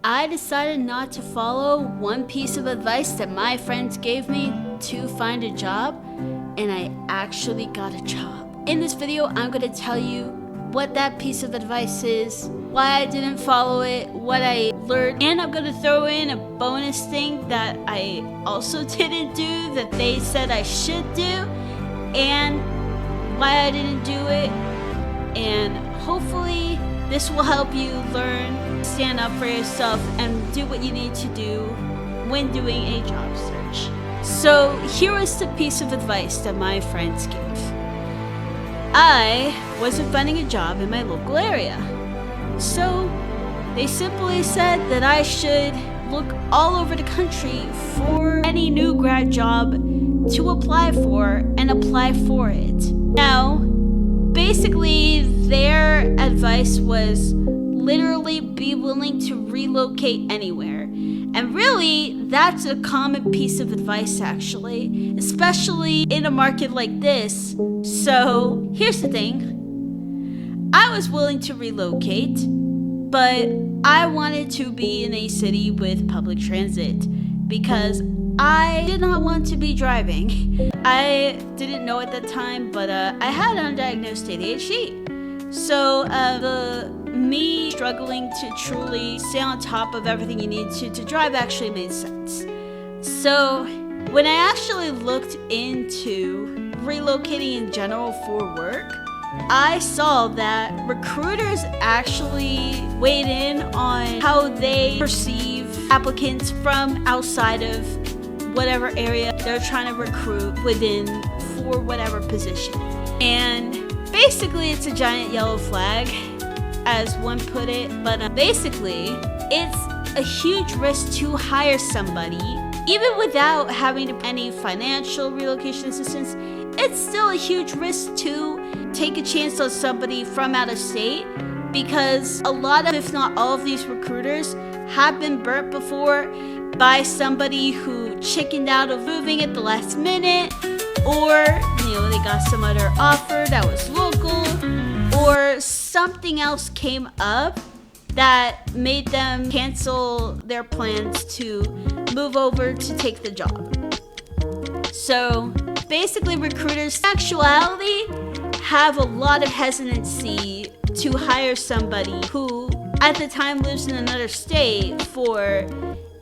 I decided not to follow one piece of advice that my friends gave me to find a job, and I actually got a job. In this video, I'm going to tell you what that piece of advice is, why I didn't follow it, what I learned, and I'm going to throw in a bonus thing that I also didn't do that they said I should do, and why I didn't do it. And hopefully this will help you learn, stand up for yourself, and do what you need to do when doing a job search. So here is the piece of advice that my friends gave. I wasn't finding a job in my local area. So they simply said that I should look all over the country for any new grad job to apply for and apply for it. Now, basically, their advice was literally be willing to relocate anywhere. And really, that's a common piece of advice actually, especially in a market like this. So here's the thing. I was willing to relocate, but I wanted to be in a city with public transit because I did not want to be driving. I didn't know at the time, but I had undiagnosed ADHD. So me struggling to truly stay on top of everything you need to drive actually made sense. So when I actually looked into relocating in general for work, I saw that recruiters actually weighed in on how they perceive applicants from outside of whatever area they're trying to recruit within for whatever position. And basically it's a giant yellow flag, as one put it, but basically it's a huge risk to hire somebody even without having any financial relocation assistance. It's still a huge risk to take a chance on somebody from out of state because a lot of, if not all of these recruiters have been burnt before by somebody who chickened out of moving at the last minute, or they got some other offer that was local, or something else came up that made them cancel their plans to move over to take the job. So basically recruiters in actuality have a lot of hesitancy to hire somebody who at the time lives in another state for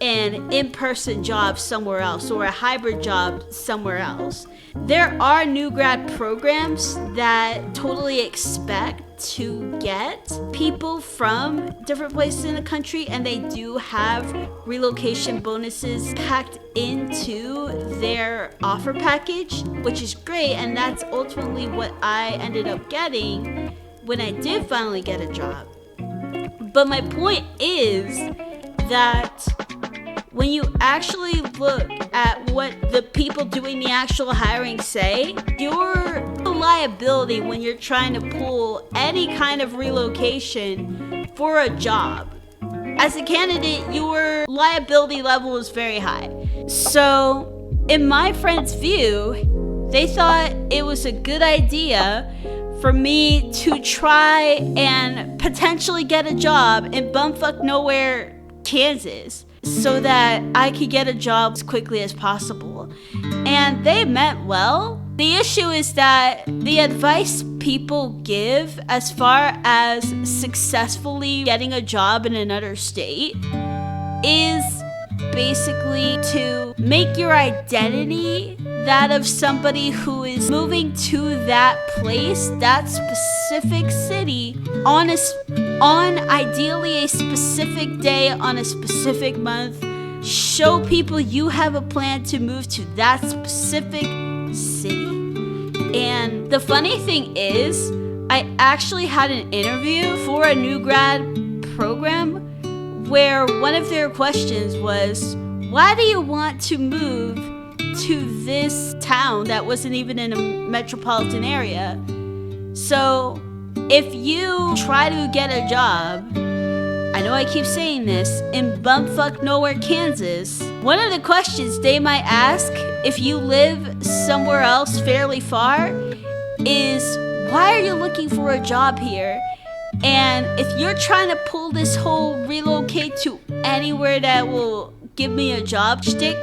an in-person job somewhere else or a hybrid job somewhere else. There are new grad programs that totally expect to get people from different places in the country, and they do have relocation bonuses packed into their offer package, which is great, and that's ultimately what I ended up getting when I did finally get a job. But my point is that when you actually look at what the people doing the actual hiring say, you're a liability when you're trying to pull any kind of relocation for a job. As a candidate, your liability level is very high. So, in my friend's view, they thought it was a good idea for me to try and potentially get a job in bumfuck nowhere, Kansas, so that I could get a job as quickly as possible. And they meant well. The issue is that the advice people give as far as successfully getting a job in another state is basically to make your identity that of somebody who is moving to that place, that specific city, on ideally a specific day, on a specific month. Show people you have a plan to move to that specific city. And the funny thing is, I actually had an interview for a new grad program where one of their questions was, why do you want to move to this town that wasn't even in a metropolitan area? So if you try to get a job, I know I keep saying this, in bumfuck nowhere, Kansas, one of the questions they might ask if you live somewhere else fairly far is, why are you looking for a job here? And if you're trying to pull this whole relocate to anywhere that will give me a job shtick,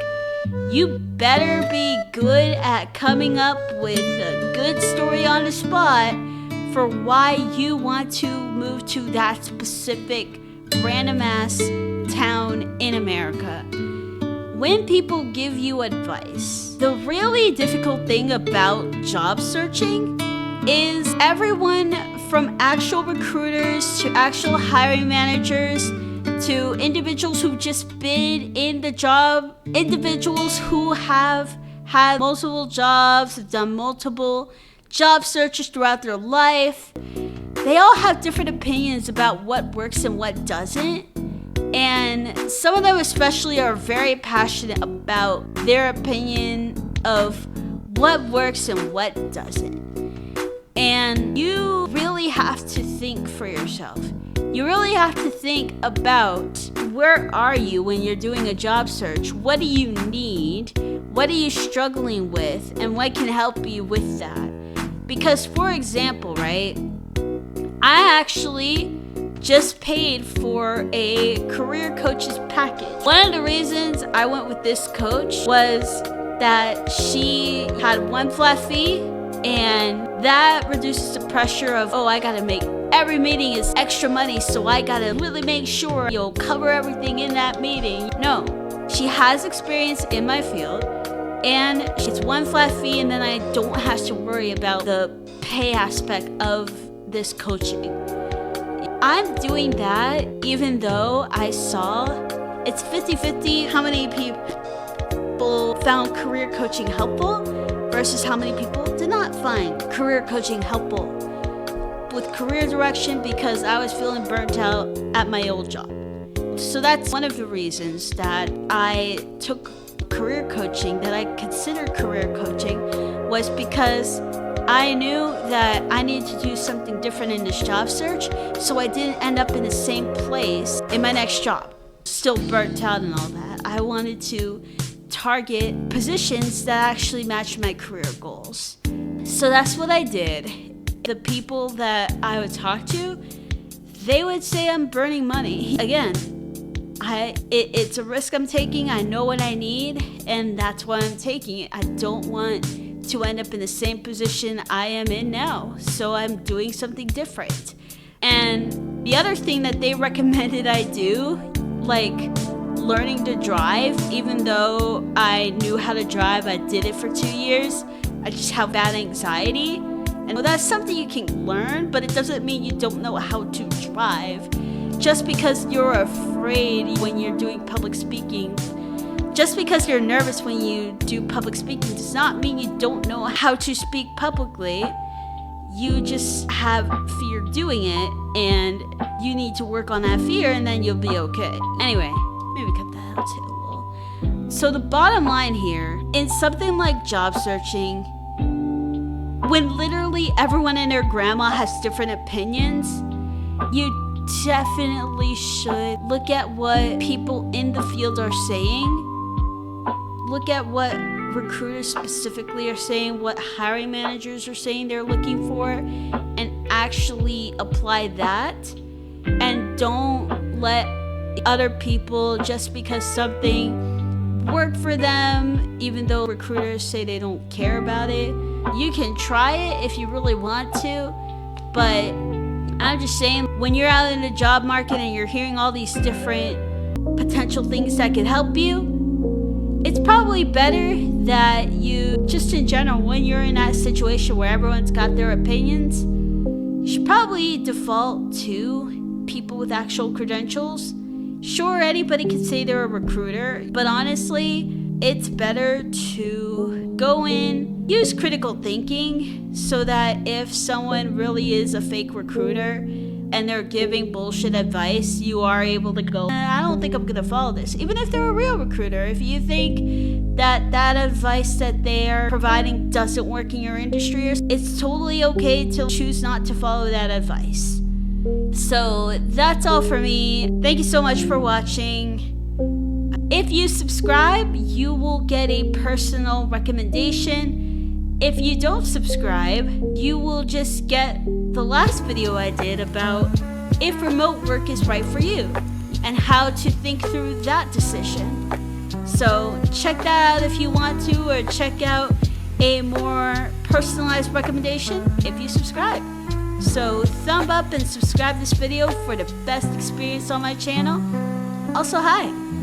you better be good at coming up with a good story on the spot for why you want to move to that specific random ass town in America. When people give you advice, the really difficult thing about job searching is everyone from actual recruiters to actual hiring managers to individuals who just been in the job, individuals who have had multiple jobs, have done multiple job searches throughout their life. They all have different opinions about what works and what doesn't. And some of them especially are very passionate about their opinion of what works and what doesn't. And you really have to think for yourself. You really have to think about where are you when you're doing a job search? What do you need? What are you struggling with? And what can help you with that? Because for example, right, I actually just paid for a career coach's package. One of the reasons I went with this coach was that she had one flat fee, and that reduces the pressure of, oh, I gotta make every meeting is extra money, so I gotta really make sure you'll cover everything in that meeting. No, she has experience in my field, and it's one flat fee, and then I don't have to worry about the pay aspect of this coaching. I'm doing that even though I saw it's 50-50 how many people found career coaching helpful versus how many people did not find career coaching helpful with career direction, because I was feeling burnt out at my old job. So that's one of the reasons that I took career coaching, that I considered career coaching, was because I knew that I needed to do something different in this job search, so I didn't end up in the same place in my next job, still burnt out and all that. I wanted to target positions that actually matched my career goals. So that's what I did. The people that I would talk to, they would say I'm burning money. Again, it's a risk I'm taking. I know what I need, and that's why I'm taking it. I don't want to end up in the same position I am in now, so I'm doing something different. And the other thing that they recommended I do, like learning to drive, even though I knew how to drive, I did it for 2 years. I just have bad anxiety, and that's something you can learn, but it doesn't mean you don't know how to drive. Just because you're afraid when you're doing public speaking, just because you're nervous when you do public speaking does not mean you don't know how to speak publicly. You just have fear doing it, and you need to work on that fear, and then you'll be okay. Anyway, maybe cut that out too a little. So the bottom line here, in something like job searching, when literally everyone and their grandma has different opinions, you definitely should look at what people in the field are saying. Look at what recruiters specifically are saying, what hiring managers are saying they're looking for, and actually apply that. And don't let other people, just because something worked for them, even though recruiters say they don't care about it. You can try it if you really want to, but I'm just saying, when you're out in the job market and you're hearing all these different potential things that could help you, it's probably better that you, just in general, when you're in that situation where everyone's got their opinions, you should probably default to people with actual credentials. Sure, anybody can say they're a recruiter, but honestly, it's better to go in, use critical thinking, so that if someone really is a fake recruiter and they're giving bullshit advice, you are able to go, I don't think I'm gonna follow this. Even if they're a real recruiter, if you think that that advice that they're providing doesn't work in your industry, it's totally okay to choose not to follow that advice. So that's all for me. Thank you so much for watching. If you subscribe, you will get a personal recommendation. If you don't subscribe, you will just get the last video I did about if remote work is right for you. and how to think through that decision. So check that out if you want to, or check out a more personalized recommendation if you subscribe. So thumb up and subscribe this video for the best experience on my channel. Also, hi.